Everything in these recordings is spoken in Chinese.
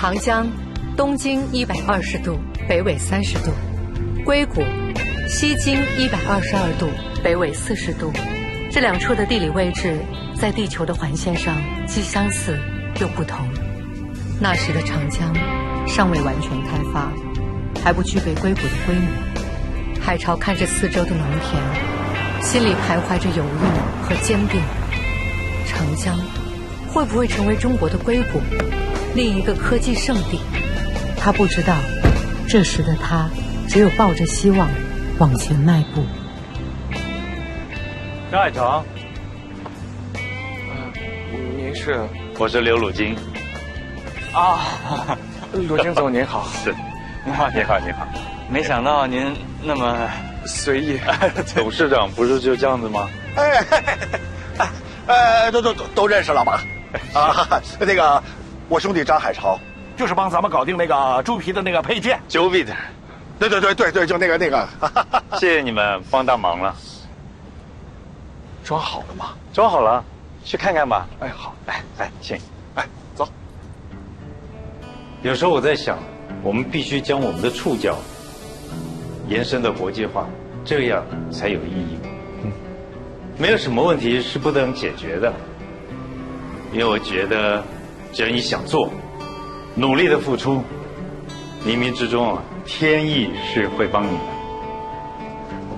长江东经120度，北纬30度；硅谷西经122度，北纬40度。这两处的地理位置在地球的环线上既相似又不同。那时的长江尚未完全开发，还不具备硅谷的规模。海潮看着四周的农田，心里徘徊着犹豫和坚定。长江会不会成为中国的硅谷，另一个科技圣地？他不知道，这时的他只有抱着希望往前迈步。张海潮，您是？我是刘鲁金。啊，鲁金总您好。是，你好，你好，你好。没想到您那么随意。董事长不是就这样子吗？都认识了吧？啊，那个，我兄弟张海潮，就是帮咱们搞定那个猪皮的那个配件。Jovid。对，就那个。谢谢你们帮大忙了。装好了吗？装好了，去看看吧。哎，好，来，请。哎，走。有时候我在想，我们必须将我们的触角延伸到国际化，这样才有意义。没有什么问题是不能解决的，因为我觉得，只要你想做，努力的付出，冥冥之中啊，天意是会帮你的。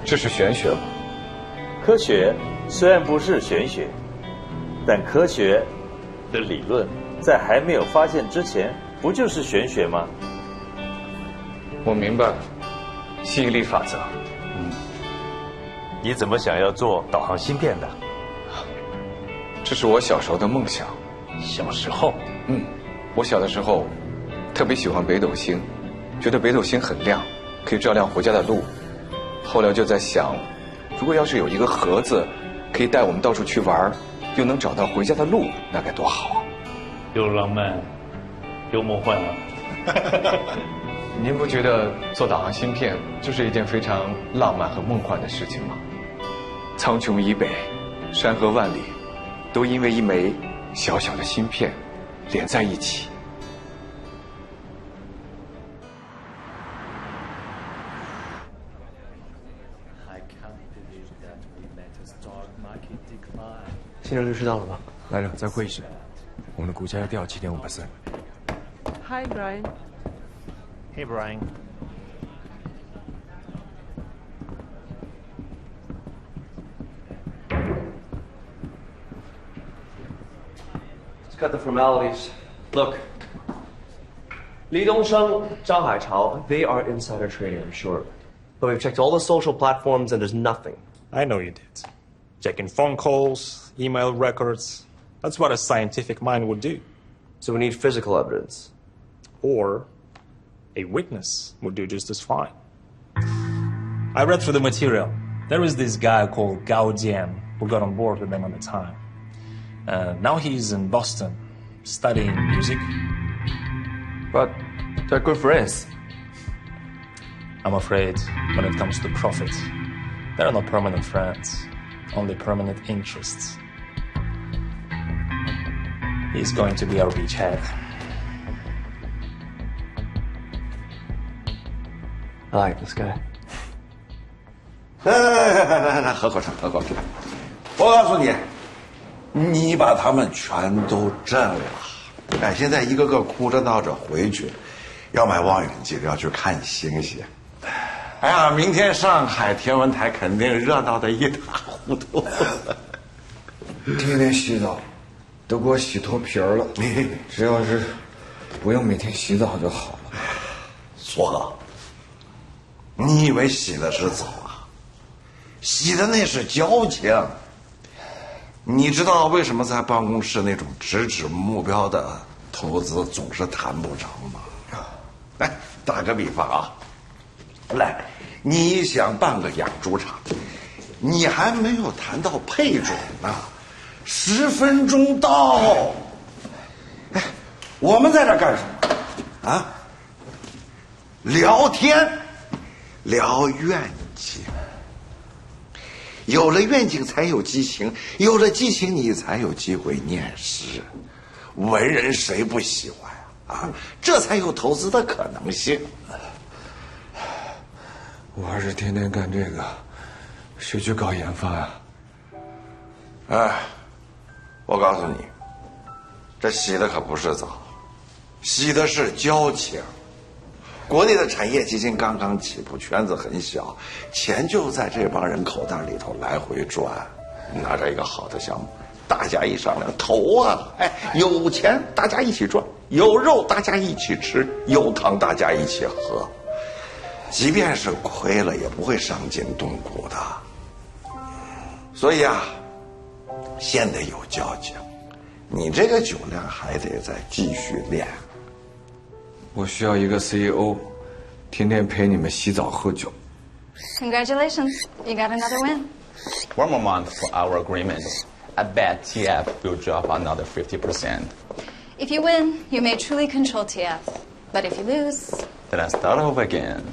这是玄学吗？科学虽然不是玄学，但科学的理论在还没有发现之前，不就是玄学吗？我明白了，吸引力法则。你怎么想要做导航芯片的？这是我小时候的梦想。小时候，我小的时候特别喜欢北斗星，觉得北斗星很亮，可以照亮回家的路。后来就在想，如果要是有一个盒子，可以带我们到处去玩，又能找到回家的路，那该多好啊！又浪漫，又梦幻啊！您不觉得做导航芯片就是一件非常浪漫和梦幻的事情吗？苍穹以北，山河万里，都因为一枚小小的芯片连在一起。新任律师到了吗？来了，在会议室。我们的股价要掉7.5%。Hi, Brian. Hey, Brian. Let's cut the formalities. Look, Li Dongsheng, Zhang Haichao, they are insider trading, I'm sure. But we've checked all the social platforms and there's nothing. I know you did. Checking phone calls, email records. That's what a scientific mind would do. So we need physical evidence. Or a witness would do just as fine. I read through the material. There is this guy called Gao Jian who got on board with them at the time. Now he's in Boston studying music. But they're good friends. I'm afraid when it comes to profit, there are no permanent friends, only permanent interests. He's going to be our beachhead. I like this guy. 来，喝口茶。我告诉你，你把他们全都震了。哎，现在一个个哭着闹着回去，要买望远镜，要去看星星。哎呀，明天上海天文台肯定热闹得一塌糊涂。天天洗澡，都给我洗脱皮儿了。只要是不用每天洗澡就好了。错，你以为洗的是澡啊？洗的那是交情。你知道为什么在办公室那种直指目标的投资总是谈不成吗？来，打个比方啊，来，你想办个养猪场，你还没有谈到配种呢，10分钟到。哎，我们在这干什么？啊？聊天，聊愿景。有了愿景才有激情，有了激情你才有机会念诗。文人谁不喜欢啊，这才有投资的可能性。我要是天天干这个，谁去搞研发呀？哎，我告诉你，这洗的可不是澡，洗的是交情。国内的产业基金刚刚起步，圈子很小，钱就在这帮人口袋里头来回转。拿着一个好的项目，大家一商量投啊，哎，有钱大家一起赚，有肉大家一起吃，有汤大家一起喝。即便是亏了，也不会伤筋动骨的。所以啊，先得有交情，你这个酒量还得再继续练。我需要一个 CEO， 天天陪你们洗澡喝酒。Congratulations, you got another win. One more month for our agreement. I bet TF will drop another 50%. If you win, you may truly control TF. But if you lose... Then I start over again.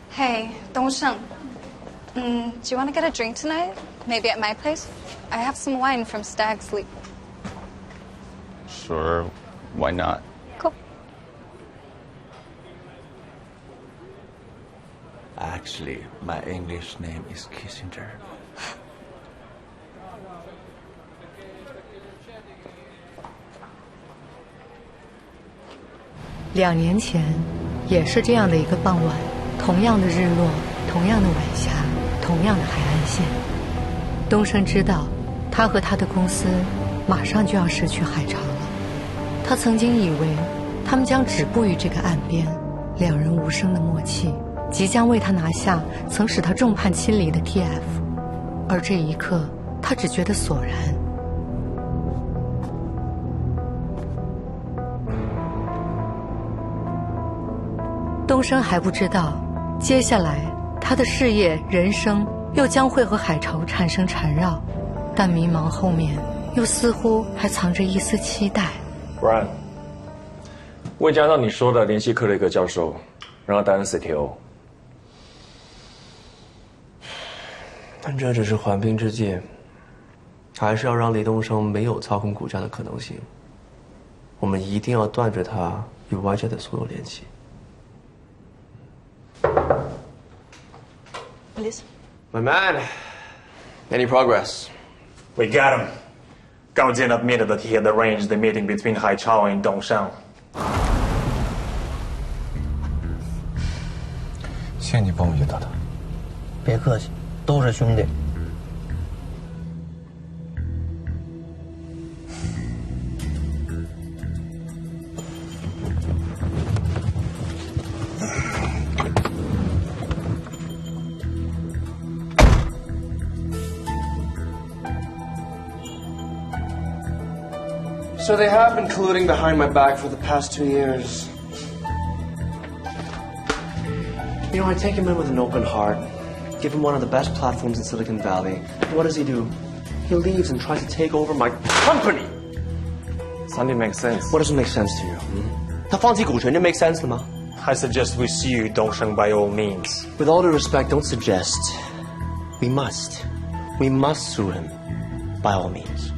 Hey, Dongsheng. Do you want to get a drink tonight? Maybe at my place? I have some wine from Stag's Leap. Sure, why not? Cool. Actually, my English name is Kissinger. 2年前，也是这样的一个傍晚，同样的日落，同样的晚霞，同样的海岸线。东升知道，他和他的公司马上就要失去海潮了。他曾经以为，他们将止步于这个岸边，两人无声的默契，即将为他拿下曾使他众叛亲离的 TF。而这一刻，他只觉得索然。东升还不知道，接下来他的事业、人生又将会和海潮产生缠绕，但迷茫后面又似乎还藏着一丝期待。Brian， 我已经按照你说的联系克雷格教授，让他担任 CTO。但这只是缓兵之计，还是要让李东升没有操控股价的可能性。我们一定要断绝他与 YJ 的所有联系。Listen. My man, any progress? We got him. Gao Jian admitted that he had arranged the meeting between Hai Chao and Dongsheng. 谢谢你帮我约到他。别客气，都是兄弟。So they have been colluding behind my back for the past 2 years. You know, I take him in with an open heart, give him one of the best platforms in Silicon Valley. What does he do? He leaves and tries to take over my company. Something makes sense. What doesn't make sense to you? 他放弃股权就 make sense 了吗？ I suggest we sue Dongsheng by all means. With all due respect, don't suggest. We must. We must sue him by all means.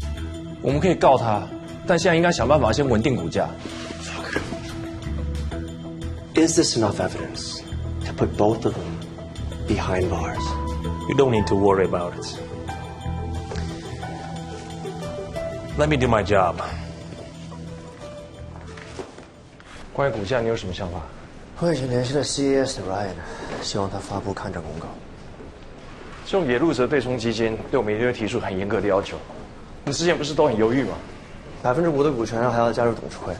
我们可以告他，但现在应该想办法先稳定股价。Is this enough evidence to put both of them behind bars? You don't need to worry about it. Let me do my job. 关于股价，你有什么想法？我已经联系了 CES 的 Ryan， 希望他发布看涨公告。这种野路子的对冲基金对我们一定会提出很严格的要求。你之前不是都很犹豫吗？5%的股权还要加入董事会。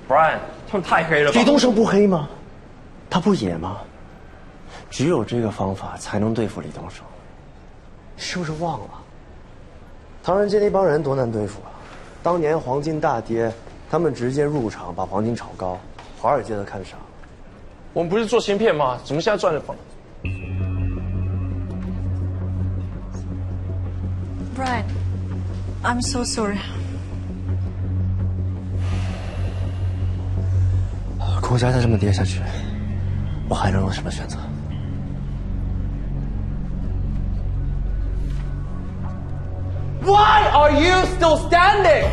Brian， 他们太黑了吧？李东升不黑吗？他不野吗？只有这个方法才能对付李东升。是不是忘了？唐人街那帮人多难对付啊！当年黄金大跌，他们直接入场把黄金炒高，华尔街都看傻了。我们不是做芯片吗？怎么现在赚了房？Brian, I'm so sorry. 股价再这么跌下去，我还能有什么选择？Why are you still standing?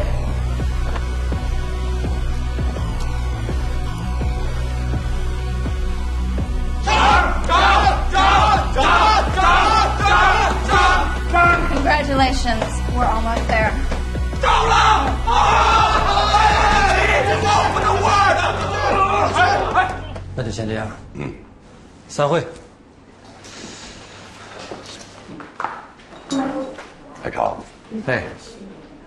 吗？ Congratulations, we're almost there. 到了！我不能玩！那就先这样。散会。海潮，哎，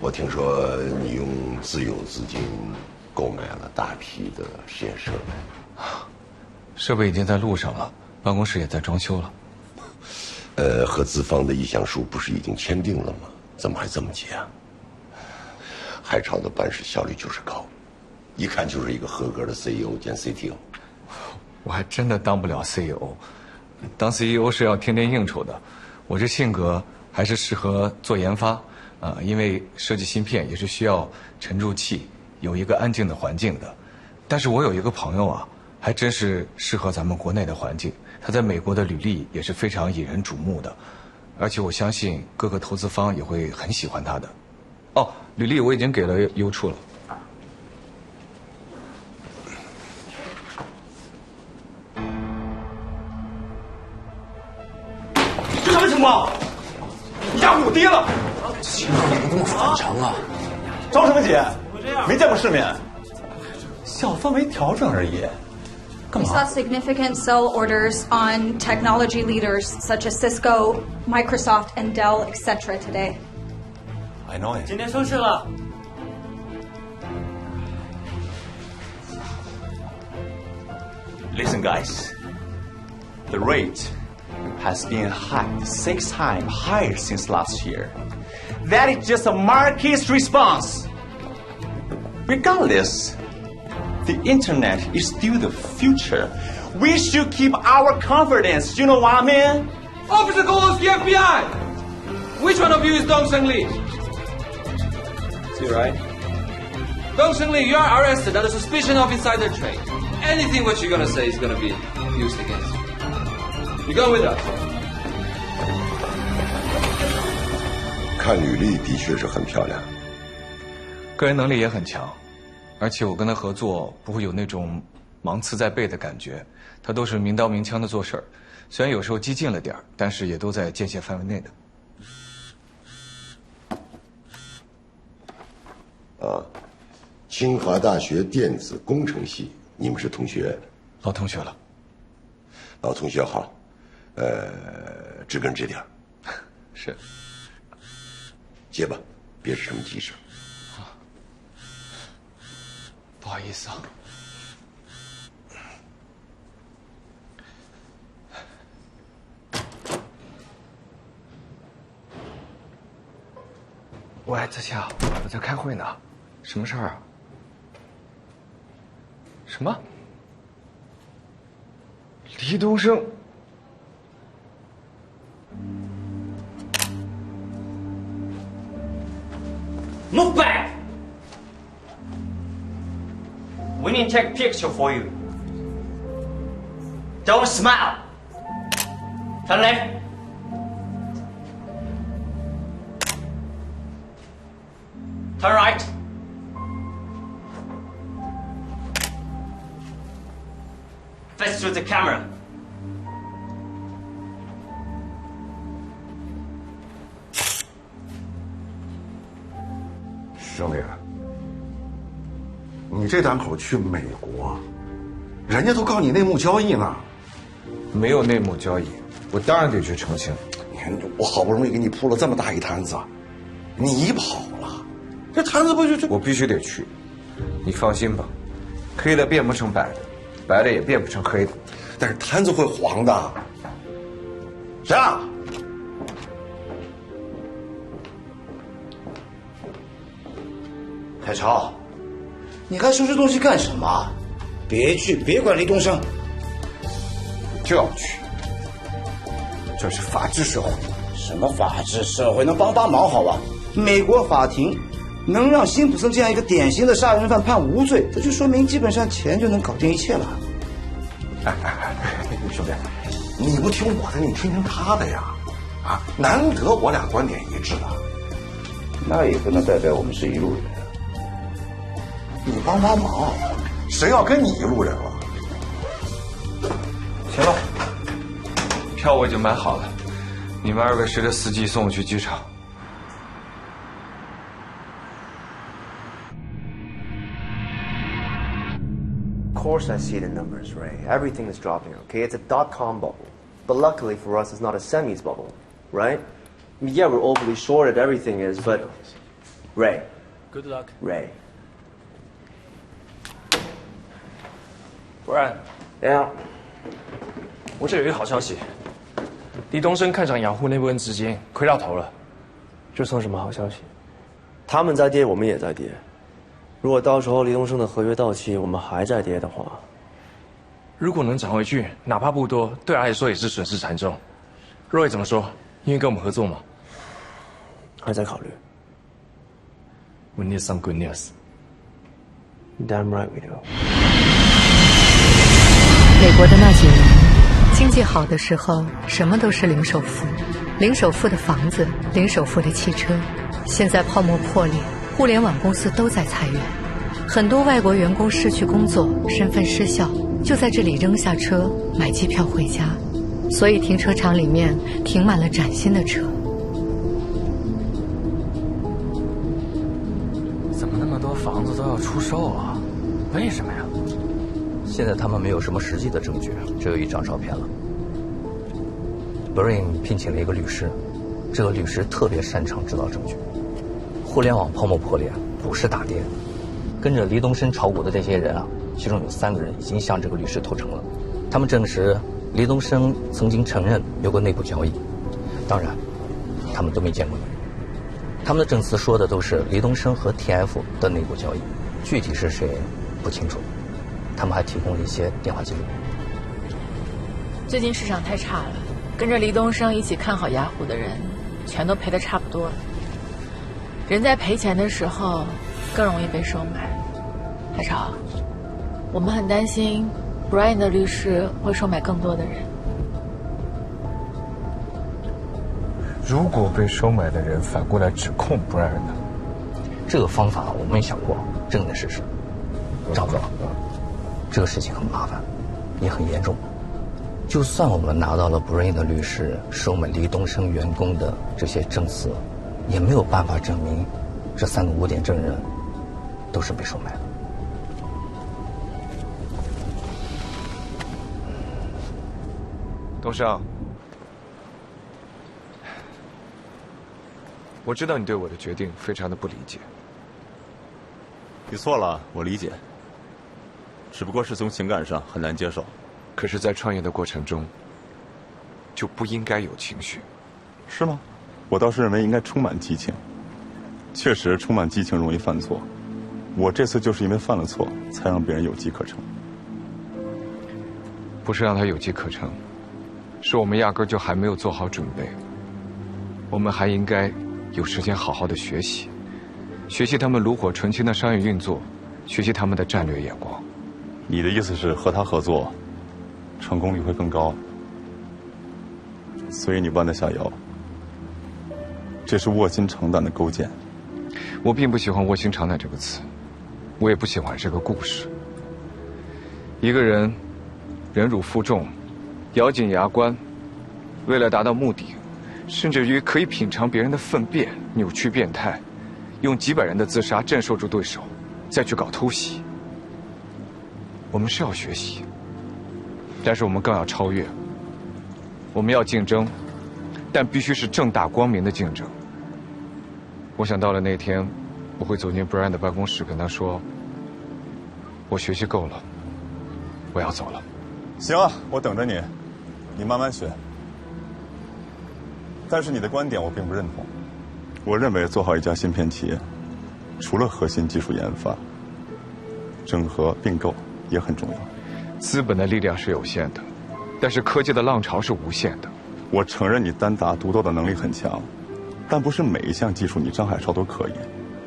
我听说你用自有资金购买了大批的实验设备，设备已经在路上了，办公室也在装修了。和资方的意向书不是已经签订了吗？怎么还这么急啊？海潮的办事效率就是高，一看就是一个合格的 CEO 兼 CTO。我还真的当不了 CEO， 当 CEO 是要天天应酬的。我这性格还是适合做研发，因为设计芯片也是需要沉住气，有一个安静的环境的。但是我有一个朋友啊，还真是适合咱们国内的环境。他在美国的履历也是非常引人瞩目的，而且我相信各个投资方也会很喜欢他的。哦，履历我已经给了邮处了。这什么情况？你家虎跌了！这情况怎么这么反常啊？着什么急？没见过世面，小范围调整而已。We saw significant sell orders on technology leaders such as Cisco, Microsoft, and Dell, etc. today. I know it. 今天收市了。Listen, guys. The rate has been hiked 6 times higher since last year. That is just a market's response. Regardless, the internet is still the future. We should keep our confidence. You know what I mean? Officer calls the FBI. Which one of you is Dong Sheng Li? Is he right? Dong Sheng Li, you are arrested under suspicion of insider trade. Anything what you're gonna say is gonna be used against you. You go with us. 看履历的确是很漂亮，个人能力也很强，而且我跟他合作不会有那种芒刺在背的感觉，他都是明刀明枪的做事儿，虽然有时候激进了点儿，但是也都在界限范围内的。清华大学电子工程系，你们是同学？老同学了。老同学好，知根知底儿。是。结吧，别是什么急事。不好意思啊。喂，子乔，我在开会呢，什么事儿啊？什么？李东升？Look back! We need to take a picture for you. Don't smile. Turn left. Turn right. Face to the camera. 兄弟，你这档口去美国，人家都告你内幕交易呢。没有内幕交易，我当然得去澄清。你看，我好不容易给你铺了这么大一摊子，你跑了，这摊子不就……我必须得去。你放心吧，黑的变不成白的，白的也变不成黑的。但是摊子会黄的。谁啊？ 海潮，你还收拾东西干什么？别去，别管李东升。就要去，这是法治社会。什么法治社会？能帮忙好吧？美国法庭能让辛普森这样一个典型的杀人犯判无罪，这就说明基本上钱就能搞定一切了。兄弟，你不听我的，你听听他的呀！啊，难得我俩观点一致啊。那也不能代表我们是一路人。 你帮忙，谁要跟你一路人了？行了，票我已经买好了，你们2位谁的司机送我去机场？ Of course I see the numbers, Ray. Everything is dropping, okay? It's a dot-com bubble. But luckily for us, it's not a semis bubble, right? I mean, yeah, we're overly shorted, everything is, but... Ray. Good luck. Ray. Brian. Yeah. 我这有一个好消息，李东升看上养护那部分资金，亏到头了。这算什么好消息？他们在跌，我们也在跌。如果到时候李东升的合约到期，我们还在跌的话，如果能涨回去，哪怕不多，对他来说也是损失惨重。Roy 怎么说？愿意跟我们合作吗？还在考虑。We need some good news. Damn right we do. 美国的那几年，经济好的时候，什么都是零首付，零首付的房子，零首付的汽车。现在泡沫破裂，互联网公司都在裁员，很多外国员工失去工作，身份失效，就在这里扔下车买机票回家，所以停车场里面停满了崭新的车。怎么那么多房子都要出售啊？为什么呀？现在他们没有什么实际的证据，只有一张照片了。Brain 聘请了一个律师，这个律师特别擅长制造证据。互联网泡沫破裂，股市大跌，跟着黎东升炒股的这些人啊，其中有3个人已经向这个律师投诚了。他们证实黎东升曾经承认有过内部交易，当然，他们都没见过你。他们的证词说的都是黎东升和 TF 的内部交易，具体是谁不清楚。他们还提供了一些电话记录。最近市场太差了，跟着黎东升一起看好雅虎的人，全都赔得差不多了。人在赔钱的时候，更容易被收买。海潮，我们很担心 Brian 的律师会收买更多的人。如果被收买的人反过来指控 Brian 呢？这个方法我没想过，真的试试。赵总，这个事情很麻烦，也很严重。就算我们拿到了 Brian 的律师收买黎东升员工的这些证词，也没有办法证明这3个污点证人都是被收买的。东升，我知道你对我的决定非常的不理解。你错了，我理解。只不过是从情感上很难接受。可是，在创业的过程中，就不应该有情绪。是吗？我倒是认为应该充满激情。确实，充满激情容易犯错。我这次就是因为犯了错，才让别人有机可乘。不是让他有机可乘，是我们压根就还没有做好准备。我们还应该有时间好好的学习，学习他们炉火纯青的商业运作，学习他们的战略眼光。你的意思是和他合作，成功率会更高，所以你弯得下腰。这是卧薪尝胆的勾践。我并不喜欢卧薪尝胆这个词，我也不喜欢这个故事。一个人忍辱负重，咬紧牙关，为了达到目的，甚至于可以品尝别人的粪便，扭曲变态，用几百人的自杀镇守住对手，再去搞偷袭。我们是要学习，但是我们更要超越。我们要竞争，但必须是正大光明的竞争。我想到了那天，我会走进 Brian 的办公室，跟他说：“我学习够了，我要走了。”行啊，我等着你，你慢慢学。但是你的观点我并不认同。我认为做好一家芯片企业，除了核心技术研发，整合并购也很重要。资本的力量是有限的，但是科技的浪潮是无限的。我承认你单打独斗的能力很强，但不是每一项技术你张海潮都可以。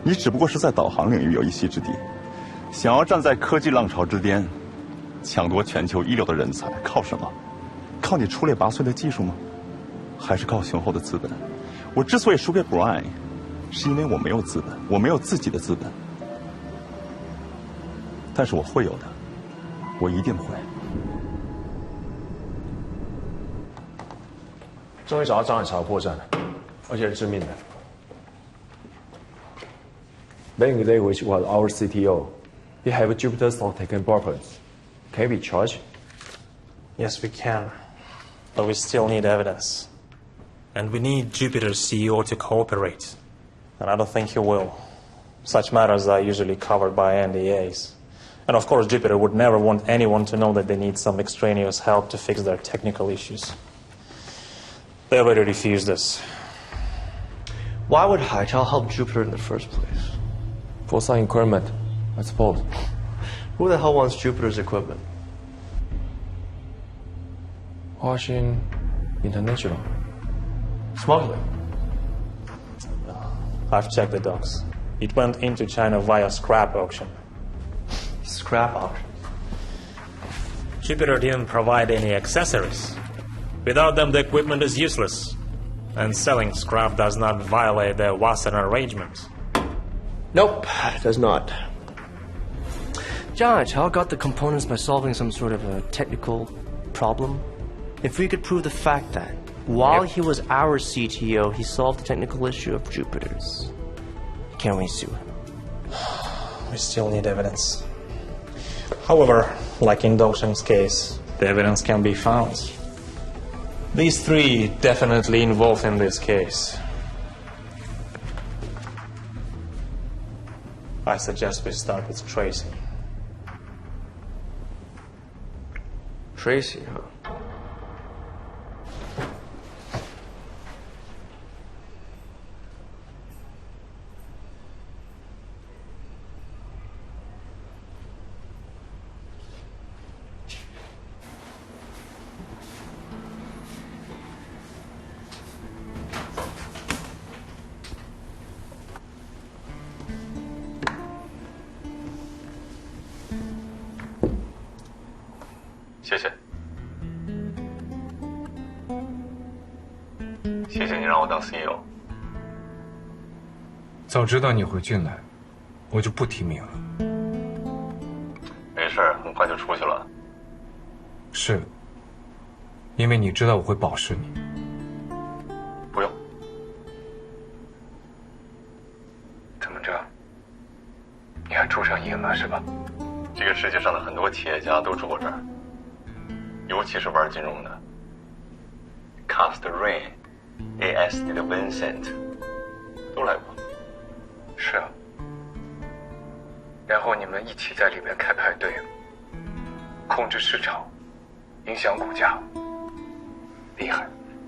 你只不过是在导航领域有一席之地。想要站在科技浪潮之巅，抢夺全球一流的人才，靠什么？靠你出类拔萃的技术吗？还是靠雄厚的资本？我之所以输给 Brian， 是因为我没有资本，我没有自己的资本。但是我会有的，我一定会。终于找到张海潮的破绽了，而且是致命的。Back in the day, which was our CTO, he have Jupiter stock taken properties. Can he be charged? Yes, we can. But we still need evidence. And we need Jupiter's CEO to cooperate. And I don't think he will. Such matters are usually covered by NDAs. And of course, Jupiter would never want anyone to know that they need some extraneous help to fix their technical issues. They already refused us. Why would Haichao help Jupiter in the first place? For some equipment, I suppose. Who the hell wants Jupiter's equipment? Washington International. Smuggling. I've checked the docs. It went into China via scrap auction. Scrap auction? Jupiter didn't provide any accessories. Without them, the equipment is useless. And selling scrap does not violate the Wasson arrangement. Nope, it does not. Zhang Haichao got the components by solving some sort of a technical problem. If we could prove the fact that while he was our CTO, he solved the technical issue of Jupiter's, can we sue him? We still need evidence. However, like in Dongsheng's case, the evidence can be found. These three definitely involved in this case. I suggest we start with Tracy. Tracy, huh?谢谢，谢谢你让我当 CEO。早知道你会进来，我就不提名了。没事，很快就出去了。是，因为你知道我会保释你。不用。怎么着？你还住上瘾了是吧？这个世界上的很多企业家都住过这儿。尤其是玩金融的 ，Cast Rain、ASD 的 Vincent 都来过。是啊。然后你们一起在里面开派对，控制市场，影响股价，厉害，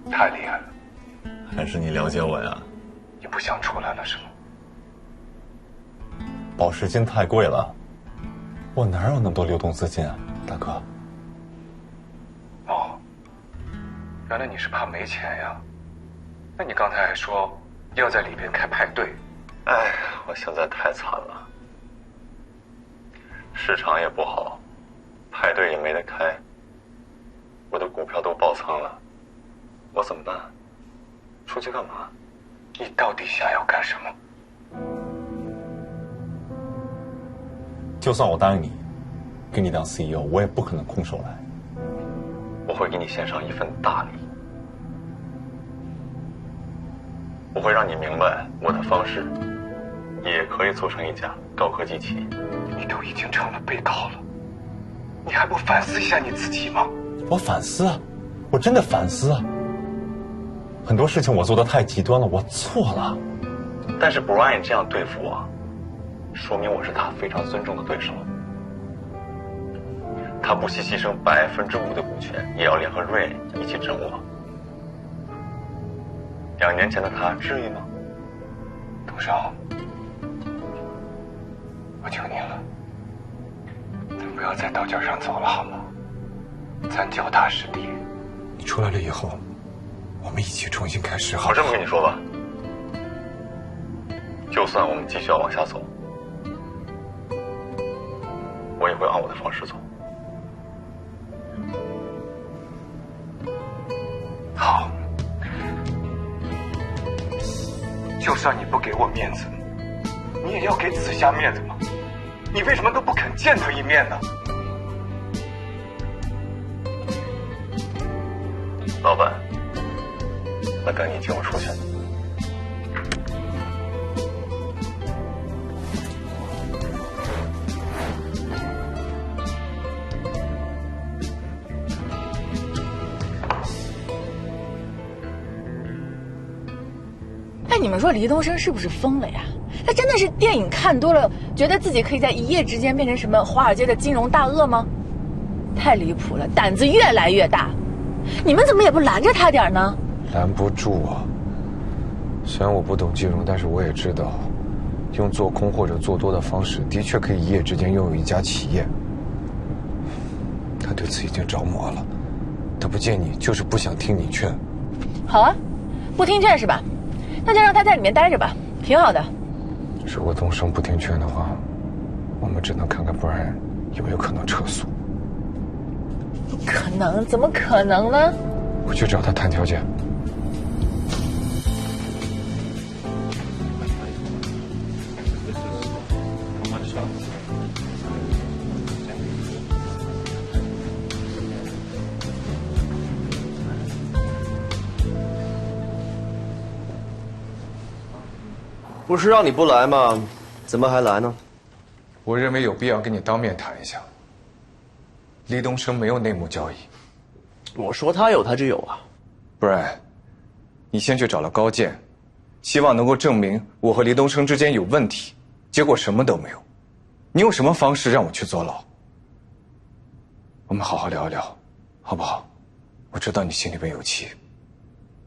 太厉害了。还是你了解我呀？你不想出来了是吗？保释金太贵了，我哪有那么多流动资金啊，大哥。哦，原来你是怕没钱呀？那你刚才还说要在里边开派对。哎，我现在太惨了，市场也不好，派对也没得开，我的股票都爆仓了，我怎么办？出去干嘛？你到底想要干什么？就算我答应你，给你当 CEO， 我也不可能空手来。我会给你献上一份大礼，我会让你明白我的方式也可以做成一家高科技企业。你都已经成了被告了，你还不反思一下你自己吗？我反思啊，我真的反思啊。很多事情我做得太极端了，我错了。但是 Brian 这样对付我，说明我是他非常尊重的对手。他不惜牺牲5%的股权，也要联合 Ray 一起整我。2年前的他至于吗？董少，我求你了，咱不要再道尖上走了好吗？咱脚踏实地。你出来了以后，我们一起重新开始好。我这么跟你说吧，就算我们继续要往下走，我也会按我的方式走。好，就算你不给我面子，你也要给紫霞面子嘛。你为什么都不肯见他一面呢？老板，那哥，你听我说下去。哎，你们说黎东升是不是疯了呀？他真的是电影看多了，觉得自己可以在一夜之间变成什么华尔街的金融大鳄吗？太离谱了，胆子越来越大。你们怎么也不拦着他点呢？拦不住啊。虽然我不懂金融，但是我也知道，用做空或者做多的方式，的确可以一夜之间拥有一家企业。他对此已经着魔了，他不见你就是不想听你劝。好啊，不听劝是吧？那就让他在里面待着吧，挺好的。如果东升不听劝的话，我们只能看看Brian有没有可能撤诉。不可能，怎么可能呢？我去找他谈条件。不是让你不来吗？怎么还来呢？我认为有必要跟你当面谈一下。黎东升没有内幕交易。我说他有，他就有啊。Brian，你先去找了高健，希望能够证明我和黎东升之间有问题，结果什么都没有。你用什么方式让我去坐牢？我们好好聊一聊，好不好？我知道你心里边有气，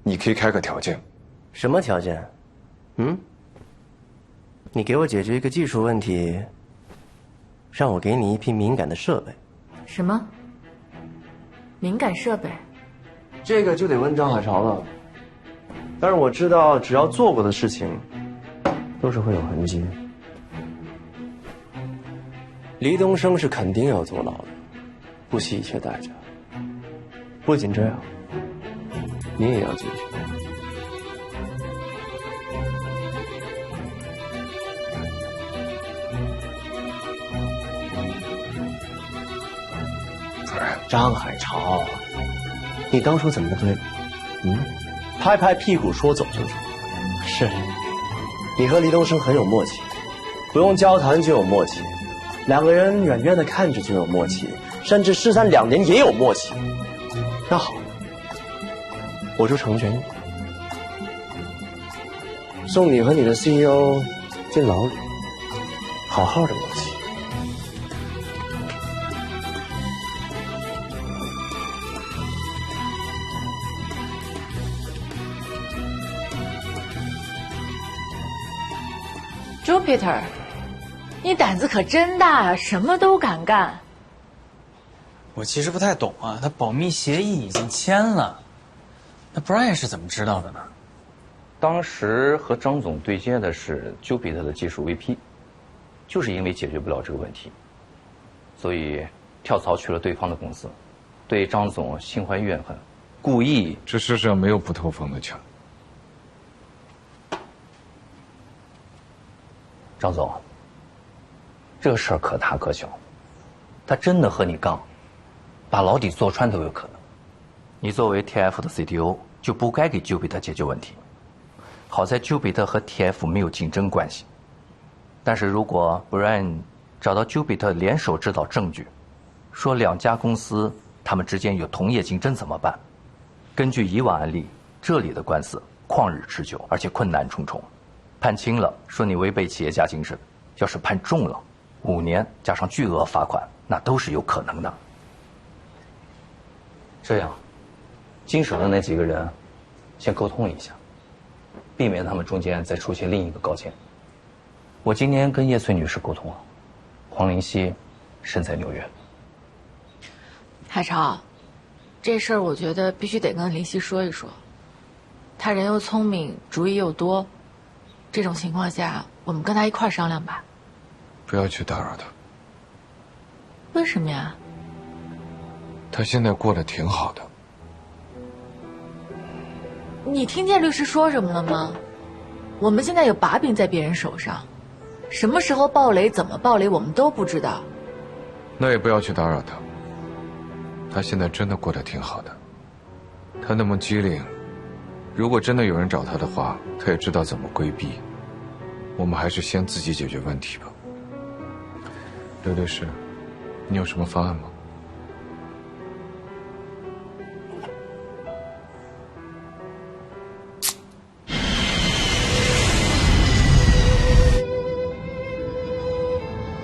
你可以开个条件。什么条件？你给我解决一个技术问题，让我给你一批敏感的设备。什么？敏感设备？这个就得问张海潮了。但是我知道，只要做过的事情，都是会有痕迹。黎东升是肯定要坐牢的，不惜一切代价。不仅这样，你也要进去。张海潮，你当初怎么对？拍拍屁股说走就走。是，你和黎东升很有默契，不用交谈就有默契，两个人远远的看着就有默契，甚至失散2年也有默契。那好，我就成全你，送你和你的 CEO 进牢里，好好的默契。Jupiter， 你胆子可真大呀，什么都敢干。我其实不太懂啊，他保密协议已经签了，那 Brian 是怎么知道的呢？当时和张总对接的是Jupiter的技术 VP， 就是因为解决不了这个问题，所以跳槽去了对方的公司，对张总心怀怨恨，故意。这世上没有不透风的墙。张总，这事儿可大可小，他真的和你杠，把牢底坐穿都有可能。你作为 TF 的 CTO， 就不该给 Jupiter 解决问题。好在 Jupiter 和 TF 没有竞争关系，但是如果 Brian 找到 Jupiter 联手制造证据，说2家公司他们之间有同业竞争怎么办？根据以往案例，这里的官司旷日持久，而且困难重重。判轻了，说你违背企业家精神；要是判重了，5年加上巨额罚款，那都是有可能的。这样，经手的那几个人，先沟通一下，避免他们中间再出现另一个高见。我今天跟叶翠女士沟通了，黄灵溪身在纽约。海潮，这事儿我觉得必须得跟林夕说一说。他人又聪明，主意又多。这种情况下，我们跟他一块儿商量吧。不要去打扰他。为什么呀？他现在过得挺好的。你听见律师说什么了吗？我们现在有把柄在别人手上，什么时候爆雷、怎么爆雷，我们都不知道。那也不要去打扰他。他现在真的过得挺好的。他那么机灵，如果真的有人找他的话，他也知道怎么规避。我们还是先自己解决问题吧。刘律师，你有什么方案吗？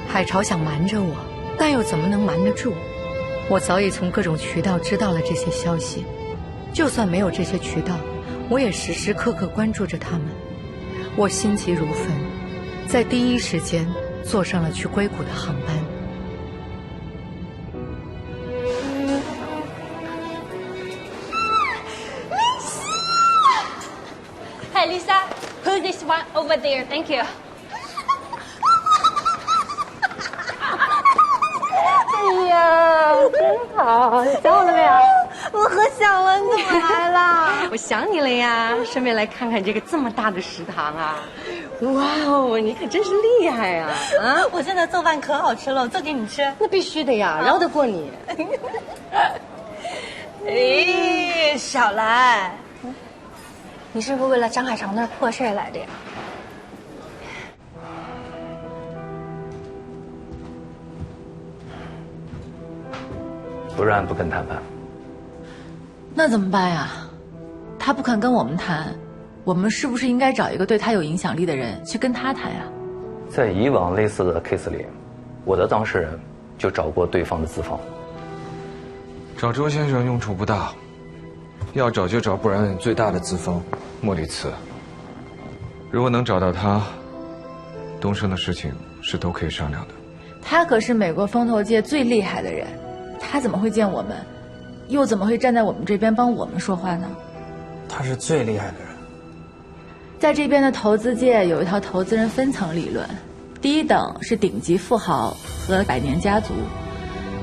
海潮想瞒着我，但又怎么能瞒得住？我早已从各种渠道知道了这些消息，就算没有这些渠道，我也时时刻刻关注着他们。我心急如焚，在第一时间坐上了去硅谷的航班。Hey, Lisa, put this one over there. Thank you. 哎呀，真好！你想我了没有？我可想了，你怎么来了？我想你了呀，顺便来看看这个这么大的食堂啊！哇哦，你可真是厉害呀！啊，我现在做饭可好吃了，我做给你吃。那必须的呀，饶得过你。哎，小兰，你是不是为了张海潮那破事来的呀？不然不肯谈判。那怎么办呀？他不肯跟我们谈，我们是不是应该找一个对他有影响力的人去跟他谈呀？在以往类似的 case 里，我的当事人就找过对方的资方。找周先生用处不大，要找就找布莱恩最大的资方莫里茨。如果能找到他，东升的事情是都可以商量的。他可是美国风投界最厉害的人，他怎么会见我们，又怎么会站在我们这边帮我们说话呢？他是最厉害的人。在这边的投资界有一套投资人分层理论，第一等是顶级富豪和百年家族，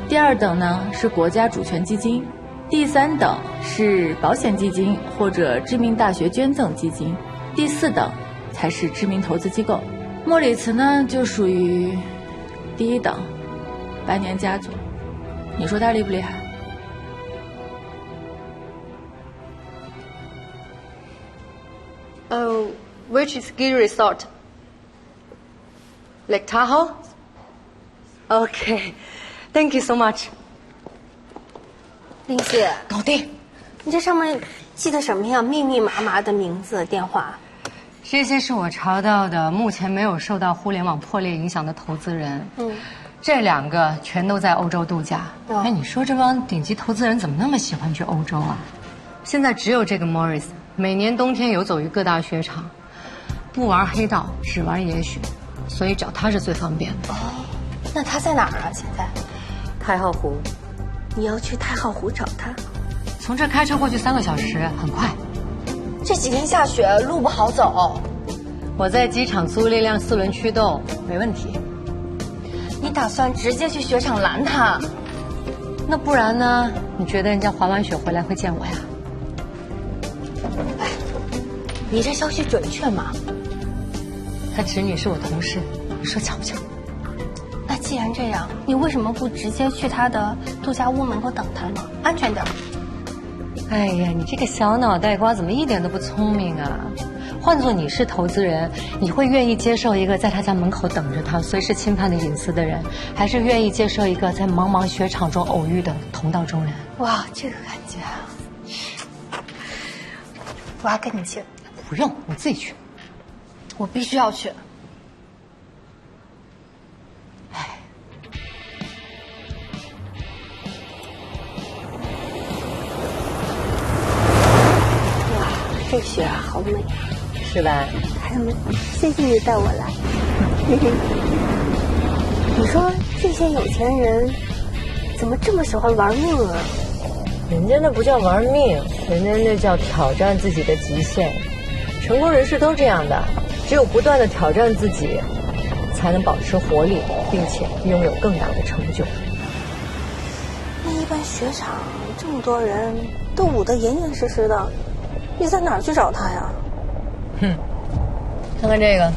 第二等呢是国家主权基金，第三等是保险基金或者知名大学捐赠基金，第四等才是知名投资机构。莫里茨呢就属于第一等，百年家族。你说他厉不厉害？Oh, which ski resort? Lake Tahoe? Okay, thank you so much. 林姐，搞定。你这上面记的什么呀？密密麻麻的名字、电话。这些是我查到的目前没有受到互联网破裂影响的投资人。这2个全都在欧洲度假。哎，你说这帮顶级投资人怎么那么喜欢去欧洲啊？现在只有这个 Morris 每年冬天游走于各大雪场，不玩黑道，只玩野雪，所以找他是最方便的。哦，那他在哪儿啊？现在？太浩湖。你要去太浩湖找他？从这开车过去3个小时，很快。这几天下雪，路不好走。我在机场租了一辆4轮驱动，没问题。你打算直接去雪场拦他？那不然呢？你觉得人家滑完雪回来会见我呀？哎，你这消息准确吗？他侄女是我同事，你说巧不巧？那既然这样，你为什么不直接去他的度假屋门口等他呢？安全点。哎呀，你这个小脑袋瓜怎么一点都不聪明啊？换做你是投资人，你会愿意接受一个在他家门口等着他、随时侵犯你隐私的人，还是愿意接受一个在茫茫雪场中偶遇的同道中人？哇，这个感觉啊！我要跟你去。不用，我自己去。我必须要去。这雪啊，好美，是吧？孩子们，谢谢你带我来。你说这些有钱人怎么这么喜欢玩命啊？人家那不叫玩命，人家那叫挑战自己的极限。成功人士都这样的，只有不断的挑战自己，才能保持活力，并且拥有更大的成就。那一般雪场这么多人都捂得严严实实的。你在哪儿去找他呀？看看这个，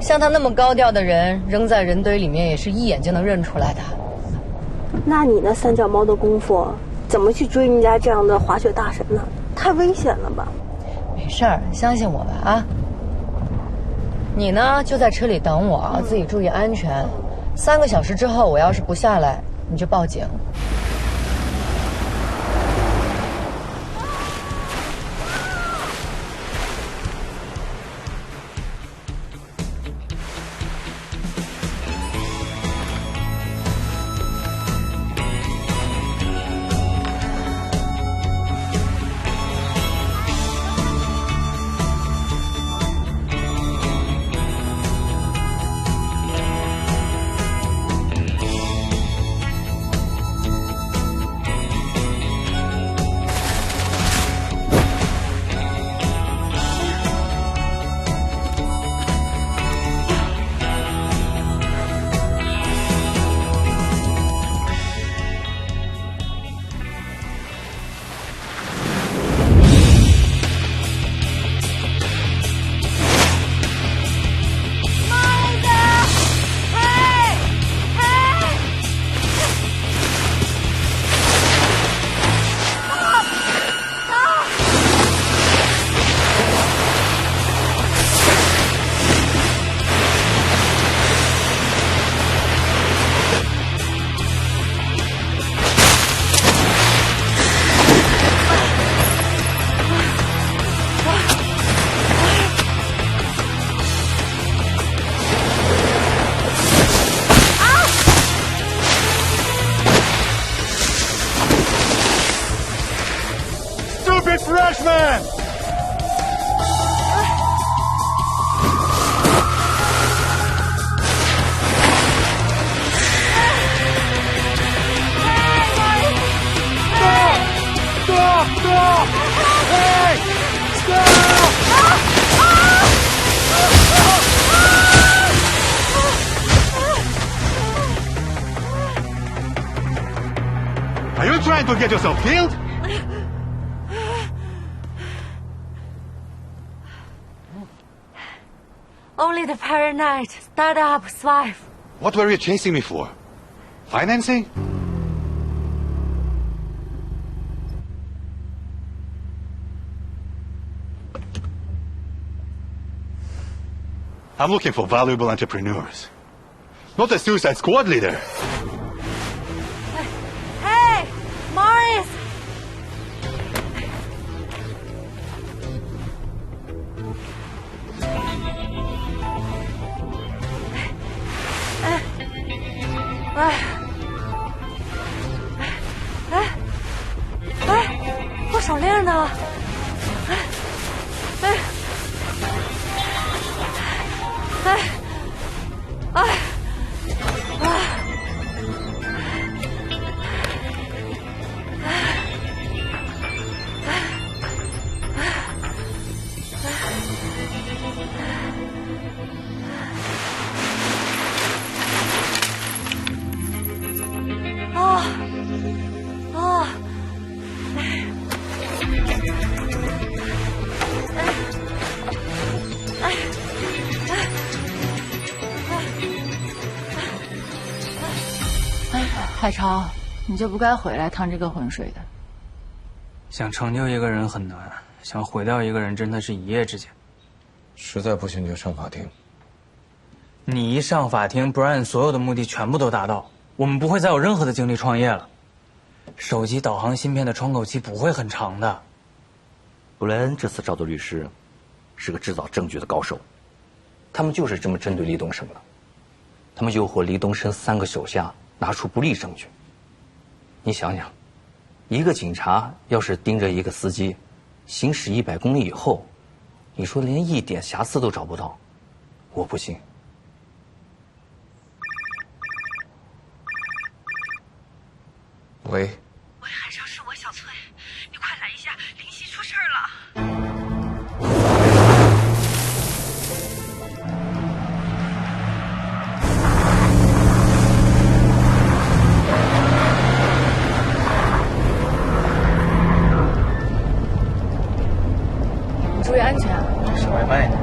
像他那么高调的人，扔在人堆里面也是一眼就能认出来的。那你那3脚猫的功夫，怎么去追人家这样的滑雪大神呢？太危险了吧！事儿，相信我吧啊！你呢就在车里等我，自己注意安全。3个小时之后，我要是不下来，你就报警。Freshman! Stop! Hey! Stop! Are you trying to get yourself killed? Only the paranoid startup survive. What were you chasing me for? Financing? I'm looking for valuable entrepreneurs, not a Suicide Squad leader. Hey, Morris!我手链呢？海潮，你就不该回来趟这个浑水的。想成就一个人很难，想毁掉一个人真的是一夜之间。实在不行就上法庭。你一上法庭 ，Brian 所有的目的全部都达到，我们不会再有任何的精力创业了。手机导航芯片的窗口期不会很长的。布莱恩这次找的律师，是个制造证据的高手，他们就是这么针对李东升的。他们诱惑李东升3个手下拿出不利证据。你想想，一个警察要是盯着一个司机，行驶100公里以后，你说连一点瑕疵都找不到，我不信。喂，海潮，是我小翠，你快来一下，林夕出事了。你注意安全啊！稍微慢一点。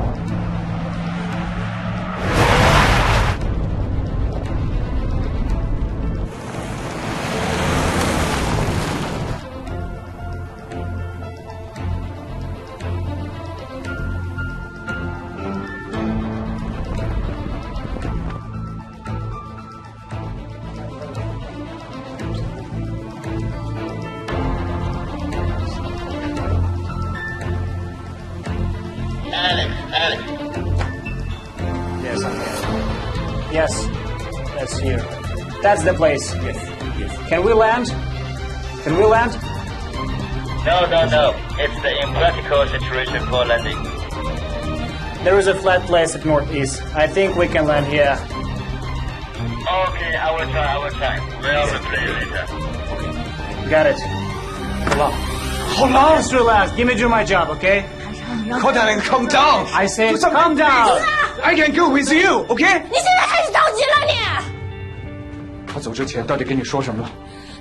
That's here. That's the place. Yes. Can we land? Can we land? No. It's the impractical situation for landing. There is a flat place at northeast. I think we can land here. Okay, I will try. We'll replay later. Got it. Hold on. Just relax. Give me do my job, okay? Colonel, calm down. I said calm down. I can go with you, okay? 你现在开始着急了你。他走之前到底跟你说什么了？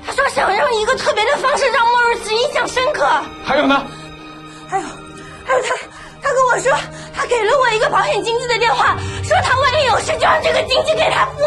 他说想用一个特别的方式让莫瑞斯印象深刻。还有呢？还有他跟我说，他给了我一个保险经纪的电话，说他万一有事就让这个经纪给他付。